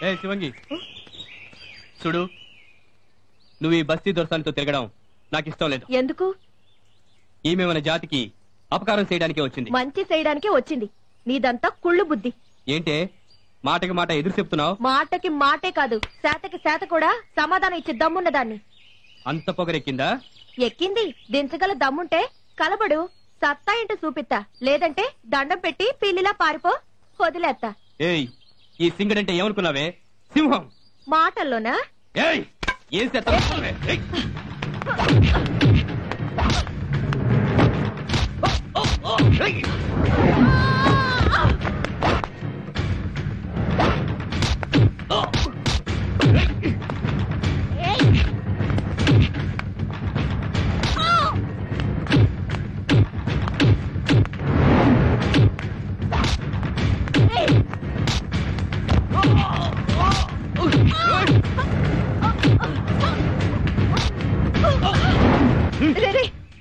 ఏ శివంగి చూడు, నువ్వు ఈ బస్తీ దొరసానితో తిరగడం నాకు ఇష్టం లేదు. ఎందుకు? ఈమె మన జాతికి అపకారం చేయడానికే వచ్చింది. మంచి చేయడానికే వచ్చింది. నీదంతా కుళ్ళు బుద్ధి. ఏంటే మాటకి మాట ఎదురు చెప్తున్నావు? మాటకి మాటే కాదు, శాతకి శాత కూడా సమాధానం ఇచ్చే దమ్మున్న దాన్ని. అంత పొగరెక్కిందా? ఎక్కింది. దించగల దమ్ముంటే కలబడు, సత్తా ఇంటి చూపిత్తా. లేదంటే దండం పెట్టి పిల్లిలా పారిపో, వదిలేత్తా. ఏయ్, ఈ సింగడంటే ఏమనుకున్నావే? సింహం. మాటల్లోనా? ఏయ్, ఏం చేస్తావే?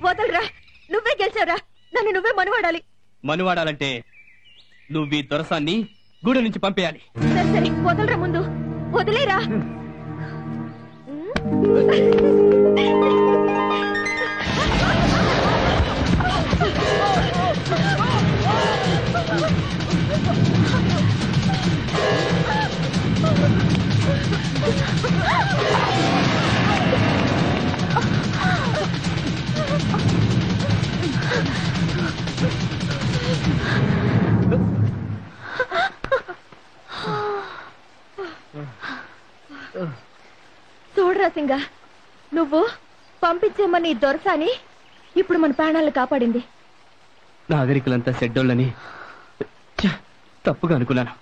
వదలరా, నువ్వే గెలిచావురా. నన్ను నువ్వే మనువాడాలి. మనువాడాలంటే నువ్వు ఈ దొరసాన్ని గూడ నుంచి పంపేయాలి. సరే సరే, వదలరా. ముందు వదిలేరా. చూడరా సింగ, నువ్వు పంపించేమని దొరసాని ఇప్పుడు మన ప్రాణాలను కాపాడింది. నాగరికులంతా సెడ్డోళ్ళని తప్పుగా అనుకున్నాను.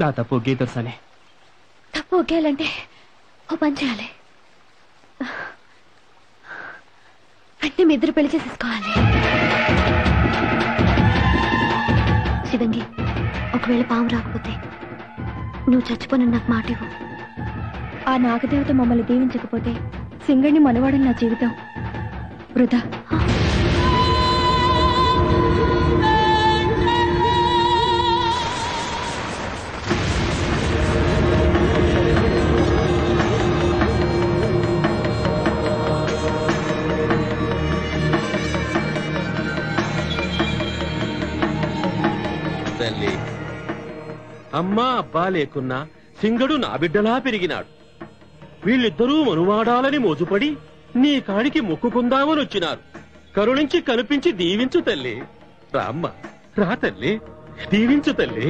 నా తప్పు ఒకే దొరసాని. తప్పు ఒకేయాలంటే ఓ పని చేయాలి. అంటే మీ ఇద్దరు పెళ్లి చేసేసుకోవాలి. శివంగి, ఒకవేళ పాము రాకపోతే నువ్వు చచ్చిపోనని నాకు మాట ఇవ్వు. ఆ నాగదేవత మమ్మల్ని దీవించకపోతే సింగడిని మనవాడని నా జీవితం వృధా. తల్లి, అమ్మా అబ్బా లేకున్నా సింగడు నా బిడ్డలా పెరిగినాడు. వీళ్ళిద్దరూ మనువాడాలని మోజుపడి నీ కాడికి మొక్కుకుందామని వచ్చినారు. కరుణించి కనిపించి దీవించు తల్లి. రామ్మ, రా తల్లి, దీవించు తల్లి.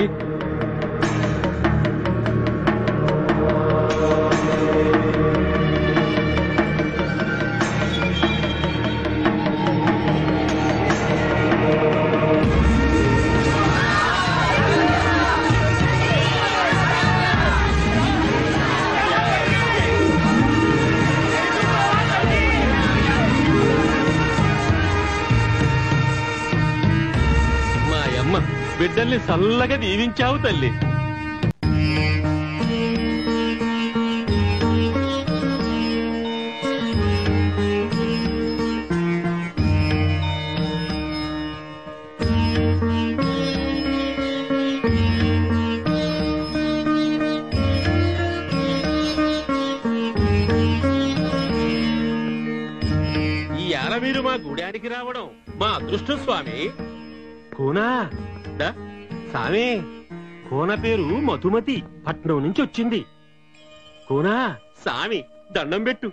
బిడ్డల్ని చల్లగా దీవించావు తల్లి. ఇయాల మీరు మా గూడానికి రావడం మా అదృష్టం స్వామి. కోనా సామే, కోన పేరు మధుమతి, పట్నం నుంచి వచ్చింది. కోనా సామి, దండం పెట్టు.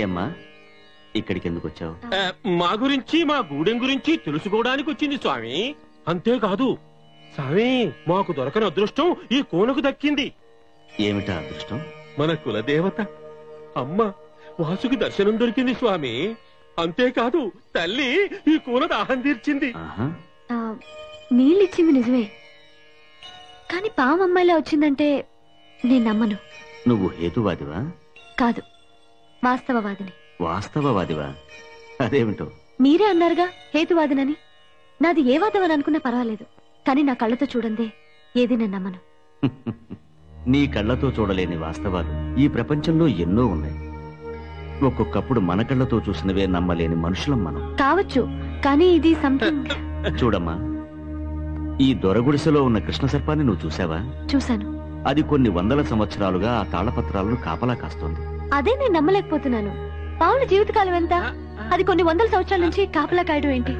ఏమ్మా, ఇక్కడికి ఎందుకు వచ్చావు? మా గురించి, మా గూడెం గురించి తెలుసుకోవడానికి వచ్చింది స్వామి. అంతేకాదు స్వామి, మాకు దొరకని అదృష్టం ఈ కోనకు దక్కింది. ఏమిటా అదృష్టం? మన కులదేవత అమ్మ వాసుకి దర్శనం దొరికింది స్వామి. అంతేకాదు తల్లి ఈ కూన దాహం తీర్చింది. నీళ్ళిచ్చింది నిజమే, కానీ పాము అమ్మాయిలా వచ్చిందంటే నేను నమ్మను. నువ్వు హేతువాదివా? కాదు, వాస్తవవాదిని. వాస్తవవాదివా? అదేమిటో మీరే అన్నారుగా హేతువాదినని. నాది ఏ వాదం అని అనుకున్నా పర్వాలేదు, కానీ నా కళ్ళతో చూడందే ఏది నేను నమ్మను. నీ కళ్ళతో చూడలేని వాస్తవాలు ఈ ప్రపంచంలో ఎన్నో ఉన్నాయి. ఒక్కొక్కప్పుడు మన కళ్ళతో చూసినవే నమ్మలేని మనుషులం మనం. కావచ్చు, కానీ ఇది సంథింగ్. చూడమ్మా, ఈ దొరగుడిసెలో ఉన్న కృష్ణ సర్పాన్ని నువ్వు చూసావా? చూశాను. అది కొన్ని వందల సంవత్సరాలుగా ఆ తాళపత్రాలను కాపలా కాస్తోంది. అదే నేను నమ్మలేకపోతున్నాను. పావుల జీవితకాలం ఎంత? అది కొన్ని వందల సంవత్సరాల నుంచి కాపలా కాయడం ఏంటి?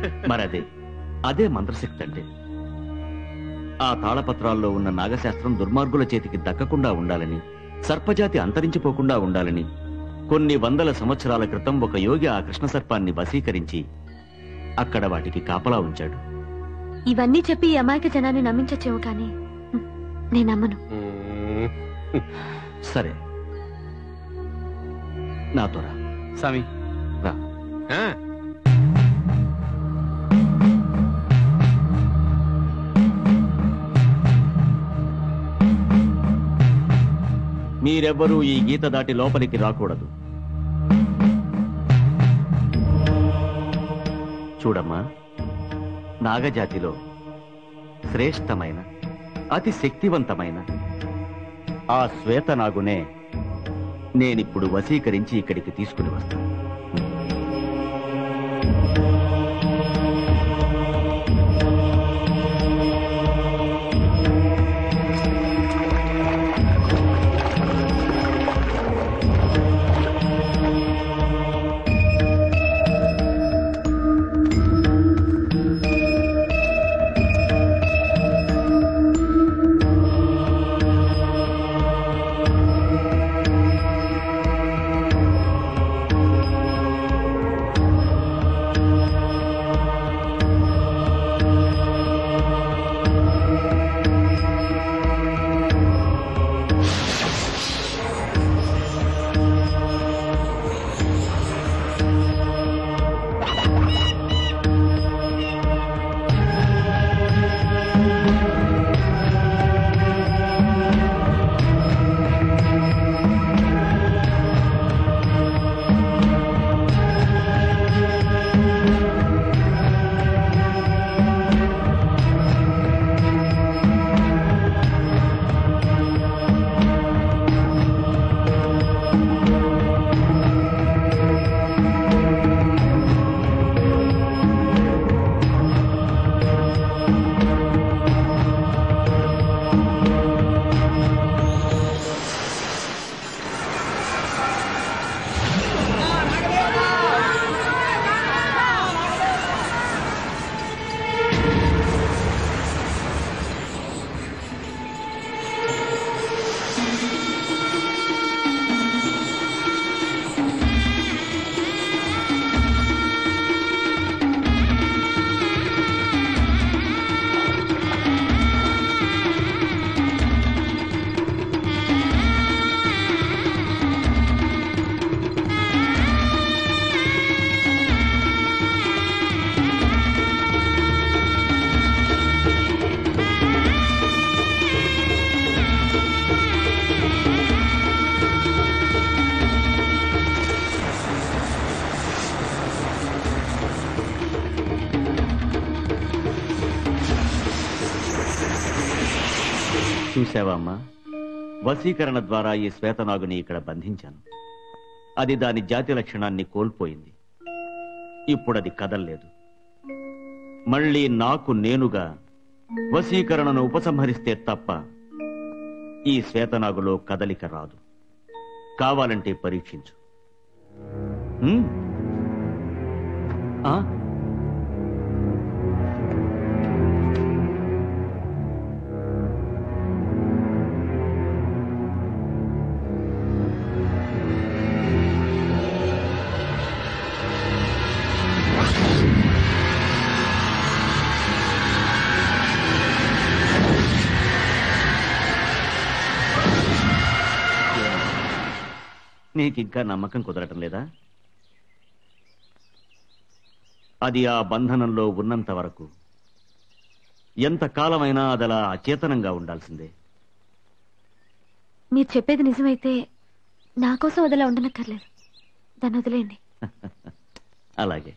అదే మంత్రశక్తి అంటే. ఆ తాళపత్రాల్లో ఉన్న నాగశాస్త్రం దుర్మార్గుల చేతికి దక్కకుండా ఉండాలని, సర్పజాతి అంతరించిపోకుండా ఉండాలని కొన్ని వందల సంవత్సరాల క్రితం ఒక యోగి ఆ కృష్ణ సర్పాన్ని వశీకరించి అక్కడ వాటికి కాపలా ఉంచాడు. ఇవన్నీ చెప్పి ఈ అమాయక జనాన్ని నమ్మించచ్చేమో కానీ నేను నమ్మను. సరే, నాతో రా. స్వామి, రా. మీరెవ్వరూ ఈ గీత దాటి లోపలికి రాకూడదు. చూడమ్మా, నాగజాతిలో శ్రేష్టమైన అతి శక్తివంతమైన ఆ శ్వేతనాగునే నేనిప్పుడు వశీకరించి ఇక్కడికి తీసుకుని వస్తాను. చూసావా అమ్మా, వశీకరణ ద్వారా ఈ శ్వేతనాగుని ఇక్కడ బంధించాను. అది దాని జాతి లక్షణాన్ని కోల్పోయింది. ఇప్పుడది కదల్లేదు. మళ్ళీ నాకు నేనుగా వశీకరణను ఉపసంహరిస్తే తప్ప ఈ శ్వేతనాగులో కదలిక రాదు. కావాలంటే పరీక్షించు. ఆ నీకింకా నమ్మకం కుదరటం లేదా? అది ఆ బంధనంలో ఉన్నంత వరకు ఎంతకాలమైనా అదలా అచేతనంగా ఉండాల్సిందే. మీరు చెప్పేది నిజమైతే నా కోసం వదిలా ఉండనక్కర్లేదు. దాన్ని వదిలేయండి. అలాగే.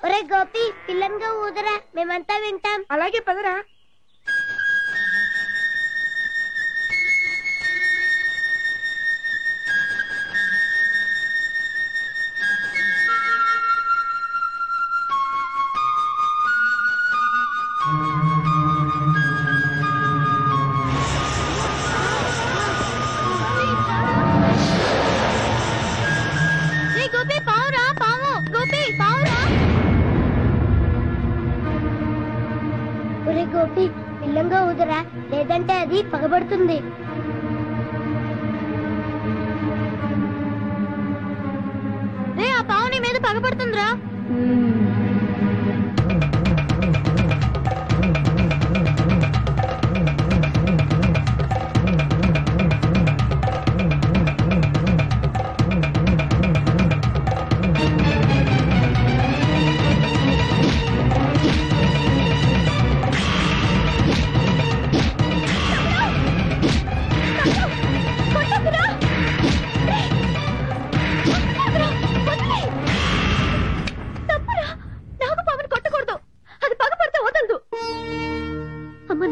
ఒరే గోపి పిల్లన్గా ఊదరా, మేమంతా వింటాం. అలాగే పదరా. గోపి పావురా, పావు గోపి పావురా. ఒరే గోపి పిల్లంగా ఊదరా, లేదంటే అది పగబడుతుంది. రే ఆ పావు నీ మీద పగబడుతుందిరా.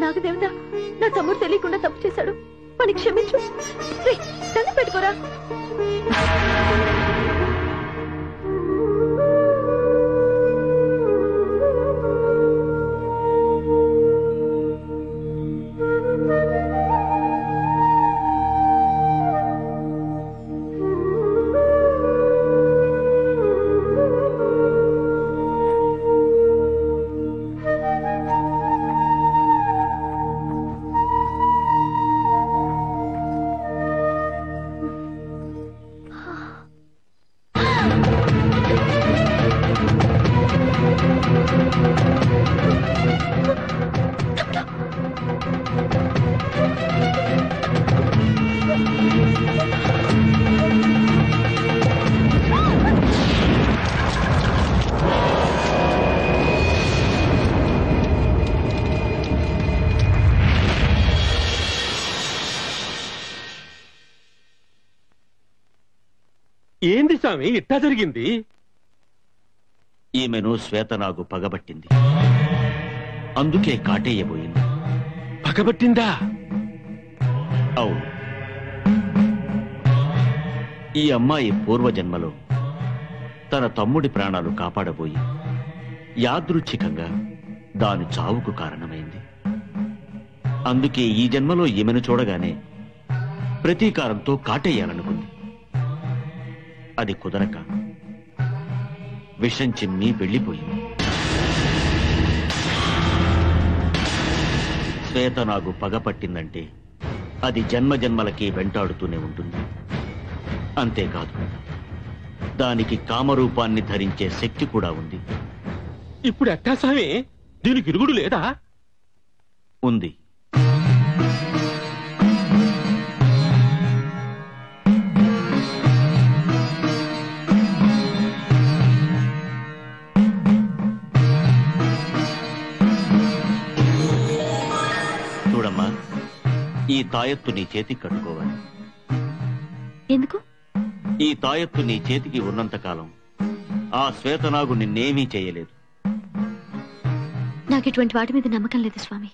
నాగదేవత, నా తమ్ముడు తెలియకుండా తప్పు చేశాడు, వాడిని క్షమించు. దండం పెట్టుకోరా. ఏంది స్వామి ఇట్టా జరిగింది? ఈమెను శ్వేతనాగు పగబట్టింది, అందుకే కాటేయబోయింది. పగబట్టిందా? అవును. ఈ అమ్మాయి పూర్వజన్మలో తన తమ్ముడి ప్రాణాలు కాపాడబోయి యాదృచ్ఛికంగా దాని చావుకు కారణమైంది. అందుకే ఈ జన్మలో ఈమెను చూడగానే ప్రతీకారంతో కాటేయాలనుకుంది. అది కుదరక విషం చిమ్మి వెళ్ళిపోయింది. శ్వేతనాగు పగపట్టిందంటే అది జన్మజన్మలకి వెంటాడుతూనే ఉంటుంది. అంతేకాదు, దానికి కామరూపాన్ని ధరించే శక్తి కూడా ఉంది. ఇప్పుడు ఎట్టా స్వామి? దీనికి ఇరుగుడు లేదా? ఉంది. చూడమ్మా, ఈ తాయెత్తు నీ చేతికి కట్టుకోవాలి. ఎందుకు? ఈ తాయెత్తు నీ చేతికి ఉన్నంతకాలం ఆ శ్వేతనాగు నిన్నేమీ చేయలేదు. నాకు ఇటువంటి వాటి మీద నమ్మకం లేదు స్వామి.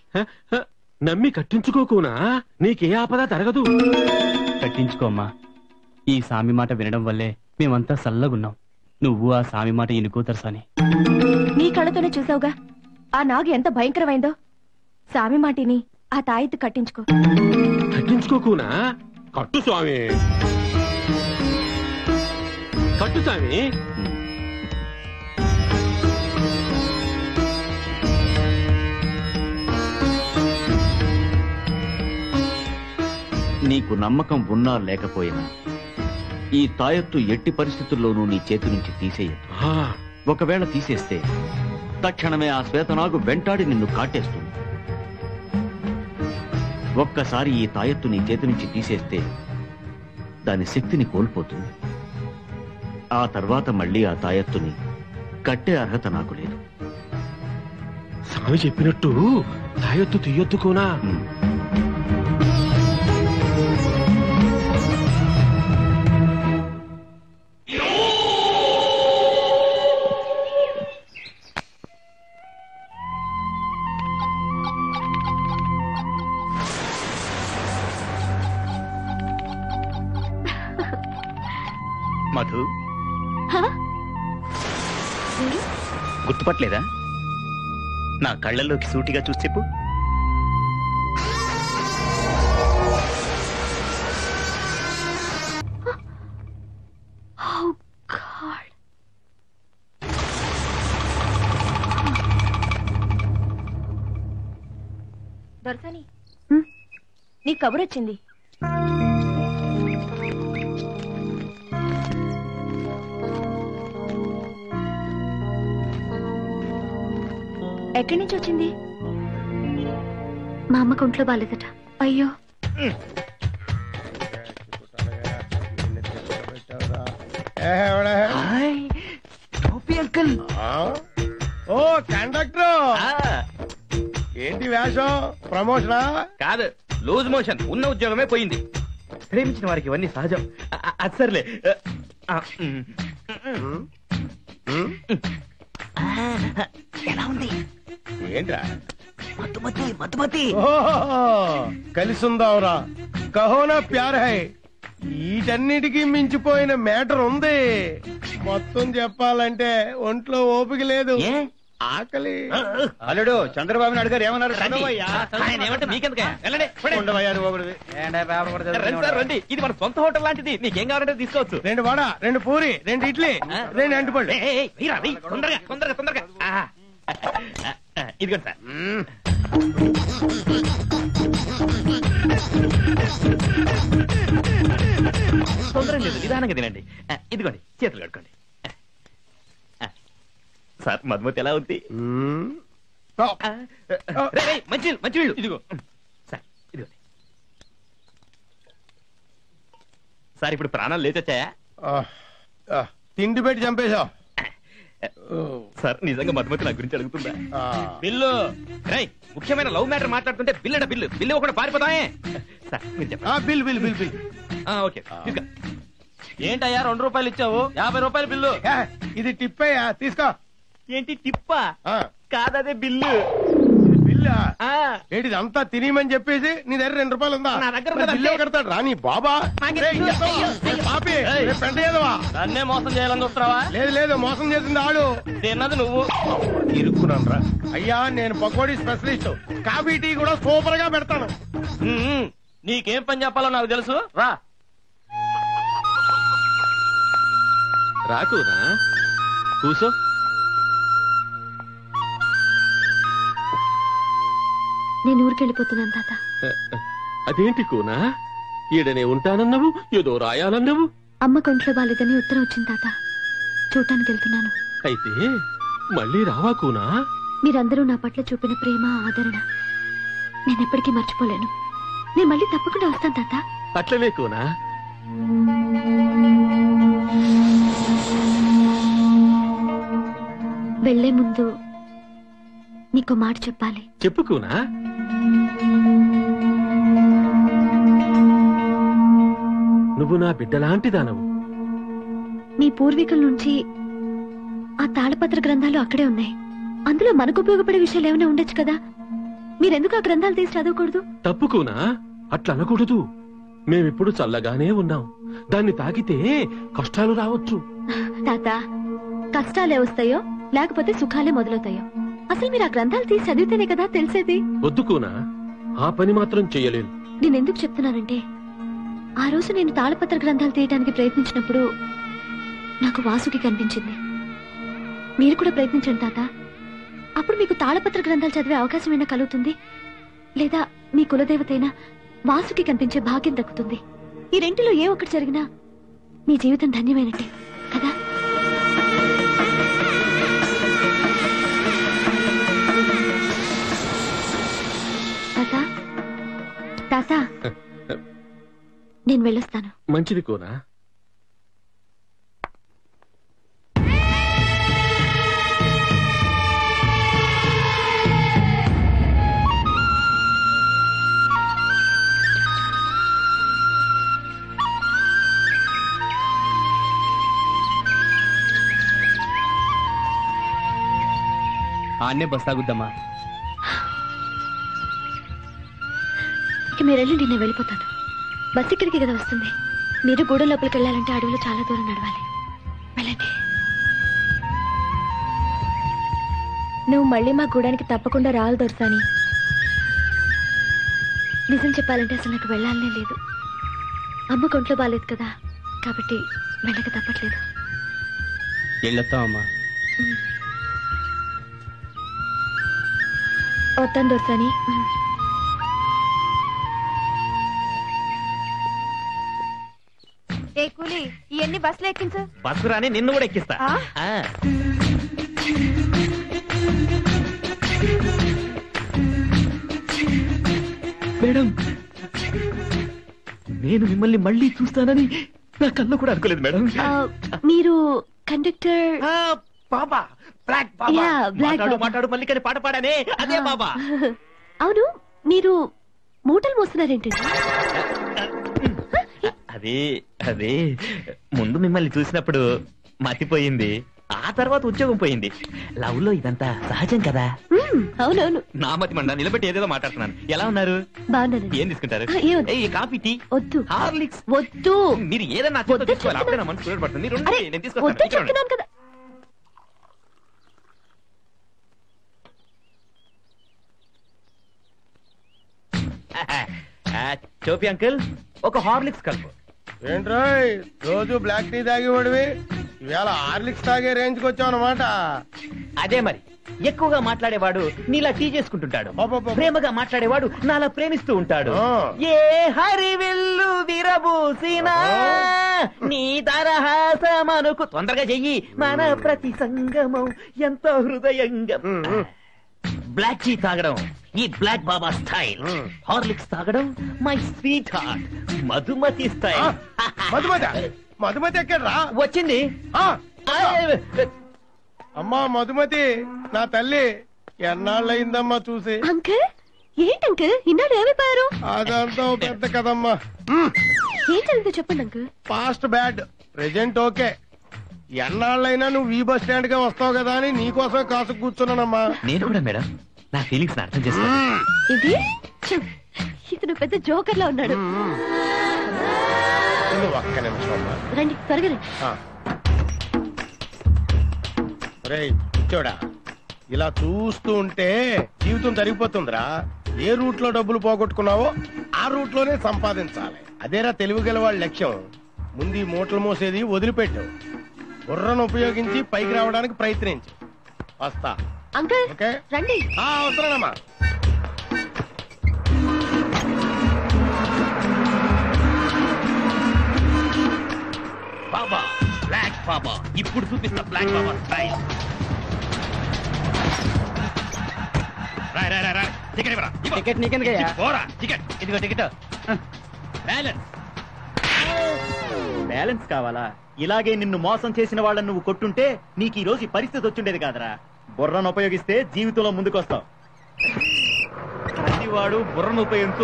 నమ్మి కట్టించుకోకునా, నీకే ఆపద తరగదు. కట్టించుకోమ్మా. ఈ సామి మాట వినడం వల్లే మేమంతా సల్లగున్నాం. నువ్వు ఆ సామి మాట ఇనుకోతరసాని. నీ కళ్ళతోనే చూసావుగా ఆ నాగు ఎంత భయంకరమైందో. సామి మాటిని ఆ తాయెత్తు కట్టించుకో. కట్టించుకోకునా? కట్టు స్వామి, కట్టు స్వామి. నీకు నమ్మకం ఉన్నా లేకపోయినా ఈ తాయెత్తు ఎట్టి పరిస్థితుల్లోనూ నీ చేతి నుంచి తీసేయద్దు. ఒకవేళ తీసేస్తే తక్షణమే ఆ శ్వేతనాగు వెంటాడి నిన్ను కాటేస్తుంది. ఒక్కసారి ఈ తాయెత్తు నీ చేతి నుంచి తీసేస్తే దాని శక్తిని కోల్పోతుంది. ఆ తర్వాత మళ్ళీ ఆ తాయెత్తుని కట్టే అర్హత నాకు లేదు. స్వామి చెప్పినట్టు తాయెత్తు తీయొద్దుకోనా? గుర్తుపట్టలేదా? నా కళ్ళల్లోకి సూటిగా చూసి చెప్పు. దొరసాని, నీ కబురు వచ్చింది. ఎక్కడి నుంచి వచ్చింది? మా అమ్మకు ఒంట్లో బాలేదట. అయ్యో, అంకుల్. ఓ కండక్టర్, ఏంటి వేషం? ప్రమోషనా? కాదు, లూజ్ మోషన్. ఉన్న ఉద్యోగమే పోయింది. ప్రేమించిన వారికి ఇవన్నీ సహజం. అది సర్లే. ఎలా ఉంది? ఏంట్రా? మధుమతి మధుమతి. కలిసుందావురా, కహోనా ప్యార్ హై. వీటన్నిటికీ మించిపోయిన మ్యాటర్ ఉంది. మొత్తం చెప్పాలంటే ఒంట్లో ఓపిక లేదు, ఆకలి. అల్లుడు చంద్రబాబు నాయుడు గారు ఏమన్నారు? రండి, ఇది మన సొంత హోటల్ లాంటిది. నీకేం కావాలంటే తీసుకోవచ్చు. 2 వడ, 2 పూరి, 2 ఇడ్లీ, 2 అంటుపళ్ళు. తొందరగా తొందరగా తొందరగా. ఇదిగోండి సార్. తొందరగా లేదు, నిదానంగా తినండి. ఇదిగోండి, చేతులు కట్టుకోండి. సార్, మధుమతి ఎలా ఉంది? మంచి మంచి వీళ్ళు. ఇదిగో సార్, ఇదిగోండి సార్. ఇప్పుడు ప్రాణాలు లేచొచ్చాయా? తిండి పెట్టి చంపేశావు సార్. నిజంగా మధుమతి నా గురించి అడుగుతుందా? బిల్లు. ముఖ్యమైన లవ్ మ్యాటర్ మాట్లాడుతుంటే బిల్లు బిల్లు బిల్లు ఒకటి పారిపోతాయే. సార్ మీరు చెప్పండి. Bill bill bill bill. Okay, తీసుకో. ఏంటయ్యా 2 రూపాయలు ఇచ్చావు? 50 రూపాయలు బిల్లు. ఇది టిప్ అయ్యా, తీసుకో. ఏంటి టిప్పా? కాదదే బిల్లు. బిల్లా? ఏంటిది? అంతా తినేయమని చెప్పేసి నీ దగ్గర 2 రూపాయలు ఉందా? నా దగ్గర బిల్లు కడతాడు రా నీ బాబా. పాపి, పెంటేదవా? నన్నే మోసం చేయాలని చూస్తున్నావా? లేదు లేదు, మోసం చేసింది ఆడు. తిన్నది నువ్వు. ఇరుక్కున్నాను రా. అయ్యా, నేను పకోడీ స్పెషలిస్ట్. కాఫీ టీ కూడా సూపర్ గా పెడతాను. నీకేం పని చెప్పాలో నాకు తెలుసు. రా. రాకునా కూసో. నేను ఊరికెళ్ళిపోతున్నాను తాత. అదేంటి కూనా? ఈడనే ఉంటానన్నావు, ఏదో రాయాలన్నావు. అమ్మ కొంట్లో బాలేదని ఉత్తరం వచ్చింది తాత. చూడటానికి వెళ్తున్నాను. అయితే మళ్ళీ రావా కూనా? మీరందరూ నా పట్ల చూపిన ప్రేమ, ఆదరణ నేనెప్పటికీ మర్చిపోలేను. నేను మళ్ళీ తప్పకుండా వస్తాను తాత. అట్లనే కూనా? వెళ్లే ముందు నీకో మాట చెప్పాలి. చెప్పు కూనా. నువ్వు నా బిడ్డలాంటిదానవు. మీ పూర్వీకుల నుంచి ఆ తాళపత్ర గ్రంథాలు అక్కడే ఉన్నాయి. అందులో మనకు ఉపయోగపడే విషయాలు ఏమైనా ఉండొచ్చు కదా. మీరెందుకు ఆ గ్రంథాలు తీసి చదవకూడదు? తప్పుకోనా? అట్లా అనకూడదు. మేమిప్పుడు చల్లగానే ఉన్నాం. దాన్ని తాకితే కష్టాలు రావచ్చు. తాత, కష్టాలే వస్తాయో లేకపోతే సుఖాలే మొదలవుతాయో అసలు మీరు ఆ గ్రంథాలు తీసి చదివితేనే కదా తెలిసేది. వద్దుకోనా, ఆ పని మాత్రం చెయ్యలేను. నేనెందుకు చెప్తున్నానంటే, ఆ రోజు నేను తాళపత్ర గ్రంథాలు తీయడానికి ప్రయత్నించినప్పుడు నాకు వాసుకి కనిపించింది. మీరు కూడా ప్రయత్నించండి తాత. అప్పుడు మీకు తాళపత్ర గ్రంథాలు చదివే అవకాశం అయినా కలుగుతుంది, లేదా మీ కులదేవతైనా వాసుకి కనిపించే భాగ్యం దక్కుతుంది. ఈ రెంటిలో ఏ ఒక్కటి జరిగినా మీ జీవితం ధన్యమైనట్టే కదా. తాత, తాత, నేను వెళ్ళొస్తాను. మంచిది కోనా. ఆన్నే బస్ ఆగుద్దమ్మా. ఇక మీరు వెళ్ళండి, నేను వెళ్ళిపోతాను. బస్ ఇక్కడికి కదా వస్తుంది. మీరు గూడెం లోపలికి వెళ్ళాలంటే అడవిలో చాలా దూరం నడవాలి. వెళ్ళండి. నువ్వు మళ్ళీ మా గూడానికి తప్పకుండా రావాలి దొరసాని. నిజం చెప్పాలంటే అసలు నాకు వెళ్ళాలనే లేదు. అమ్మ కొంట్లో బాలేదు కదా, కాబట్టి వెళ్ళక తప్పట్లేదు. వెళ్ళొస్తామమ్మా. వస్తాను దొరసాని. ఏ కూలి ఇవన్నీ బస్సులో ఎక్కించు. బస్సు రాని నిన్ను కూడా ఎక్కిస్తా. మేడం, నేను మిమ్మల్ని మళ్ళీ చూస్తానని నా కళ్ళు కూడా అనుకోలేదు మేడం. మీరు కండక్టర్? బాబా, బ్లాక్ బాబా. Yeah, Black మాట్లాడు బాబా. మాట్లాడు మల్లికని పాట పాడానే అదే బాబా. అవును, మీరు మూటలు మోస్తున్నారేంటండి? అదే అదే ముందు మిమ్మల్ని చూసినప్పుడు మతిపోయింది, ఆ తర్వాత ఉద్యోగం పోయింది. లవ్ లో ఇదంతా సహజం కదా. అవునవును. నా మతి మండ నిలబెట్టి ఏదేదో మాట్లాడుతున్నాను. ఎలా ఉన్నారు? బాగున్నానండి. ఏం తీసుకుంటారు? ఏమొద్దు. ఏ కాఫీ, టీ, వద్దు. హార్లిక్స్? వద్దు. మీరు ఏదన్నా చేతితో వద్దు తీసుకోవాలి. అప్పుడే నా మనసు పడుతుంది. రెండు అరే, నేను వద్దు తీసుకొస్తాను. చెప్తున్నాను కదా. చోపి అంకుల్, ఒక హార్లిక్స్ కలుపు. ఏంట్రోయ్ రోజు బ్లాక్ టీ తాగేవాడివి, ఇవాళ హార్లిక్స్ తాగే రేంజ్ కి వచ్చావు అనమాట. అదే మరి, ఎక్కువగా మాట్లాడేవాడు నీలా టీ చేసుకుంటుంటాడు, అబ్బబ్బబ్బ. ప్రేమగా మాట్లాడేవాడు నాలా ప్రేమిస్తూ ఉంటాడు. ఆ. ఏ హరివిల్లు విరబూసినా నీ దరహాసమనుకు తొందరగా చెయ్యి మన ప్రతి సంగమం ఎంతో హృదయంగా. బ్లాక్ టీ తాగడం ఈ బ్లాక్ బాబా స్టైల్. హార్లిక్స్ తాగడం my sweet heart Madhumathi style. Madhumathi Madhumathi ఎక్కడ్రా? వచ్చింది. అమ్మా మధుమతి, నా తల్లి, ఎన్నాళ్ళయిందమ్మా చూసి. అంకుల్, ఏంటి అంకుల్ ఇన్నాడు ఏమైపోయారు? అదంతా ఓ పెద్ద కదమ్మా. ఏం జరిగిందో చెప్పండి uncle. Past bad, present okay. ఎన్నాళ్ళైనా నువ్వు ఈ బస్ స్టాండ్ గా వస్తావు కదా అని నీకోసమే కాసు కూర్చున్నానమ్మా. నేను కూడా మేడం నా ఫీలింగ్స్ అర్థం చేసుకో. ఇది ఇతను పెద్ద జోకర్ లా ఉన్నాడు. నువ్వు ఒక్క నిమిషం అమ్మా. రండి త్వరగా రండి. రేయ్ చూడా, ఇలా చూస్తూ ఉంటే జీవితం జరిగిపోతుందిరా. ఏ రూట్ లో డబ్బులు పోగొట్టుకున్నావో ఆ రూట్ లోనే సంపాదించాలి. అదేరా తెలివిగల వాళ్ళ లక్ష్యం. ముందు ఈ మూటలు మోసేది వదిలిపెట్టు, బుర్రను ఉపయోగించి పైకి రావడానికి ప్రయత్నించు. వస్తా. అంకుల్ ఓకే, రండి. అవసరమా? బాబా, బ్లాక్ బాబా, ఇప్పుడు చూపిస్తా black Baba style. Roy Roy Roy, ticket ఇవ్వరా. టికెట్ నీకెందుకయ్యా? పోరా టికెట్. ఇదిగో టికెట్. బ్యాలెన్స్. బ్యాలెన్స్ కావాలా? ఇలాగే నిన్ను మోసం చేసిన వాళ్ళని నువ్వు కొట్టుంటే నీకు ఈ రోజు ఈ పరిస్థితి వచ్చిండేది కాదరా. బుర్రను ఉపయోగిస్తే జీవితంలో ముందుకొస్తావు. ప్రతివాడు బుర్రను ఉపయోగించు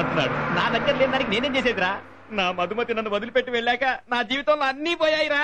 అంటున్నాడు. నా దగ్గర లేని దానికి నేనేం చేసేదిరా? నా మధుమతి నన్ను వదిలిపెట్టి వెళ్ళాక నా జీవితంలో అన్నీ పోయాయిరా.